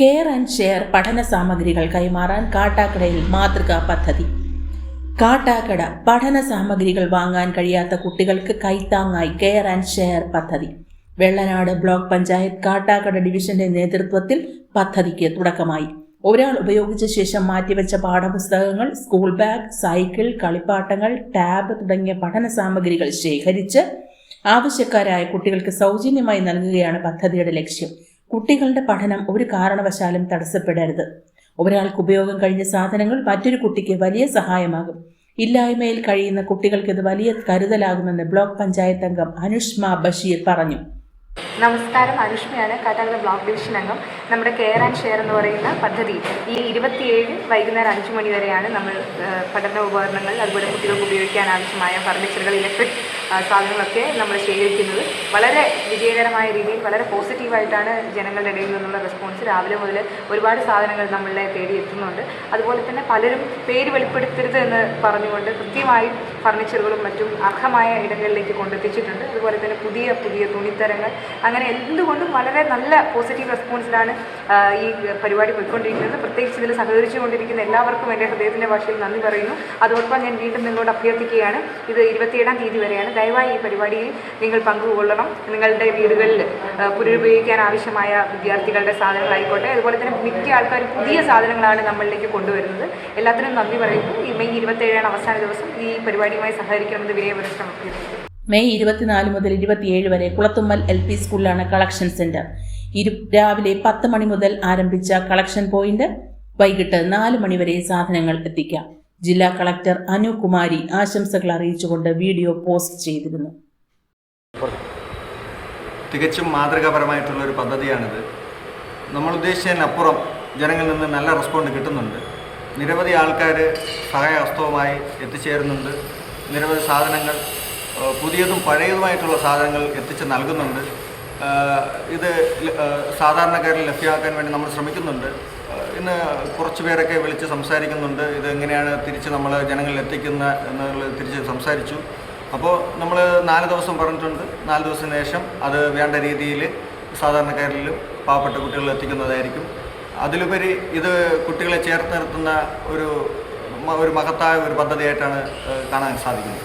Care and share പഠന സാമഗ്രികൾ കൈമാറാൻ കാട്ടാക്കടയിൽ മാതൃകാ പദ്ധതി. കാട്ടാക്കട പഠന സാമഗ്രികൾ വാങ്ങാൻ കഴിയാത്ത കുട്ടികൾക്ക് കൈത്താങ്ങായി കെയർ ആൻഡ് ഷെയർ പദ്ധതി. വെള്ളനാട് ബ്ലോക്ക് പഞ്ചായത്ത് കാട്ടാക്കട ഡിവിഷന്റെ നേതൃത്വത്തിൽ പദ്ധതിക്ക് തുടക്കമായി. ഒരാൾ ഉപയോഗിച്ച ശേഷം മാറ്റിവെച്ച പാഠപുസ്തകങ്ങൾ, സ്കൂൾ ബാഗ്, സൈക്കിൾ, കളിപ്പാട്ടങ്ങൾ, ടാബ് തുടങ്ങിയ പഠന സാമഗ്രികൾ ശേഖരിച്ച് ആവശ്യക്കാരായ കുട്ടികൾക്ക് സൗജന്യമായി നൽകുകയാണ് പദ്ധതിയുടെ ലക്ഷ്യം. കുട്ടികളുടെ പഠനം ഒരു കാരണവശാലും തടസ്സപ്പെടരുത്. ഒരാൾക്ക് ഉപയോഗം കഴിഞ്ഞ സാധനങ്ങൾ മറ്റൊരു കുട്ടിക്ക് വലിയ സഹായമാകും. ഇല്ലായ്മയിൽ കഴിയുന്ന കുട്ടികൾക്ക് ഇത് വലിയ കരുതലാകുമെന്ന് ബ്ലോക്ക് പഞ്ചായത്ത് അംഗം അനുഷ്മ ബഷീർ പറഞ്ഞു. നമസ്കാരം, അനുഷ്മയാണ്, കാട്ടാക്കട ബ്ലോക്ക് ഡിവിഷൻ അംഗം. നമ്മുടെ കെയർ ആൻഡ് ഷെയർ എന്ന് പറയുന്ന പദ്ധതി ഈ 27 വൈകുന്നേരം 5 മണി വരെയാണ് നമ്മൾ പഠന ഉപകരണങ്ങൾ, അതുപോലെ കുട്ടികൾക്ക് ഉപയോഗിക്കാൻ ആവശ്യമായ ഫർണിച്ചറുകൾ, ഇലക്ട്രിക് സാധനങ്ങളൊക്കെ നമ്മൾ ശേഖരിക്കുന്നത്. വളരെ വിജയകരമായ രീതിയിൽ, വളരെ പോസിറ്റീവായിട്ടാണ് ജനങ്ങളുടെ ഇടയിൽ നിന്നുള്ള റെസ്പോൺസ്. രാവിലെ മുതൽ ഒരുപാട് സാധനങ്ങൾ നമ്മളെ തേടി എത്തുന്നുണ്ട്. അതുപോലെ തന്നെ പലരും പേര് വെളിപ്പെടുത്തരുത് എന്ന് പറഞ്ഞുകൊണ്ട് കൃത്യമായും ഫർണിച്ചറുകളും മറ്റും അർഹമായ ഇടങ്ങളിലേക്ക് കൊണ്ടെത്തിച്ചിട്ടുണ്ട്. അതുപോലെ തന്നെ പുതിയ പുതിയ തുണിത്തരങ്ങൾ, അങ്ങനെ എന്തുകൊണ്ടും വളരെ നല്ല പോസിറ്റീവ് റെസ്പോൺസിലാണ് ഈ പരിപാടി പോയിക്കൊണ്ടിരിക്കുന്നത്. പ്രത്യേകിച്ച് ഇതിൽ സഹകരിച്ചുകൊണ്ടിരിക്കുന്ന എല്ലാവർക്കും എൻ്റെ ഹൃദയത്തിൻ്റെ ഭാഷയിൽ നന്ദി പറയുന്നു. അതോടൊപ്പം ഞാൻ വീണ്ടും നിങ്ങളോട് അഭ്യർത്ഥിക്കുകയാണ്, ഇത് 27-ാം തീയതി വരെയാണ്. ദയവായി ഈ പരിപാടിയിൽ നിങ്ങൾ പങ്കുകൊള്ളണം. നിങ്ങളുടെ വീടുകളിൽ പുനരുപയോഗിക്കാൻ ആവശ്യമായ വിദ്യാർത്ഥികളുടെ സാധനങ്ങളായിക്കോട്ടെ, അതുപോലെ തന്നെ മിക്ക ആൾക്കാരും പുതിയ സാധനങ്ങളാണ് നമ്മളിലേക്ക് കൊണ്ടുവരുന്നത്. എല്ലാത്തിനും നന്ദി പറയുന്നു. ഈ മെയ് 27 അവസാന ദിവസം ഈ പരിപാടിയുമായി സഹകരിക്കണമെന്ന് വിനയപുരസ്സരം അഭ്യർത്ഥിക്കുന്നു. മെയ് 24 മുതൽ 27 വരെ കുളത്തുമ്മൽ LP സ്കൂളിലാണ് കളക്ഷൻ സെന്റർ. രാവിലെ 10 മണി മുതൽ ആരംഭിച്ച കളക്ഷൻ പോയിന്റ് വൈകിട്ട് 4 മണി വരെ സാധനങ്ങൾ എത്തിക്കാം. ജില്ലാ കളക്ടർ അനുകുമാരി ആശംസകൾ അറിയിച്ചുകൊണ്ട് വീഡിയോ പോസ്റ്റ് ചെയ്തിരുന്നു. തികച്ചും മാതൃകാപരമായിട്ടുള്ള ഒരു പദ്ധതിയാണിത്. നമ്മൾ ഉദ്ദേശിച്ചതിനപ്പുറം ജനങ്ങളിൽ നിന്ന് നല്ല റെസ്പോണ്ട് കിട്ടുന്നുണ്ട്. നിരവധി ആൾക്കാർ സഹായഹസ്തവുമായി എത്തിച്ചേരുന്നുണ്ട്. നിരവധി സാധനങ്ങൾ, പുതിയതും പഴയതുമായിട്ടുള്ള സാധനങ്ങൾ എത്തിച്ച് നൽകുന്നുണ്ട്. ഇത് സാധാരണക്കാരിൽ ലഭ്യമാക്കാൻ വേണ്ടി നമ്മൾ ശ്രമിക്കുന്നുണ്ട്. ഇന്ന് കുറച്ച് പേരൊക്കെ വിളിച്ച് സംസാരിക്കുന്നുണ്ട്. ഇതെങ്ങനെയാണ് തിരിച്ച് നമ്മൾ ജനങ്ങളിൽ എത്തിക്കുന്ന എന്നുള്ളത് തിരിച്ച് സംസാരിച്ചു. അപ്പോൾ നമ്മൾ 4 ദിവസം പറഞ്ഞിട്ടുണ്ട്. 4 ദിവസത്തിന് ശേഷം അത് വേണ്ട രീതിയിൽ സാധാരണക്കാരിലും പാവപ്പെട്ട കുട്ടികളിൽ എത്തിക്കുന്നതായിരിക്കും. അതിലുപരി ഇത് കുട്ടികളെ ചേർത്ത് നിർത്തുന്ന ഒരു മഹത്തായ ഒരു പദ്ധതിയായിട്ടാണ് കാണാൻ സാധിക്കുന്നത്.